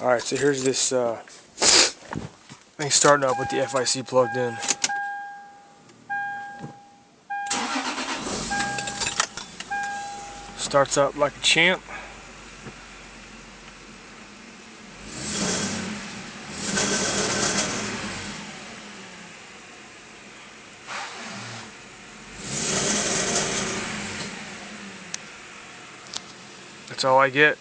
Alright, so here's this thing starting up with the FIC plugged in. Starts up like a champ. That's all I get.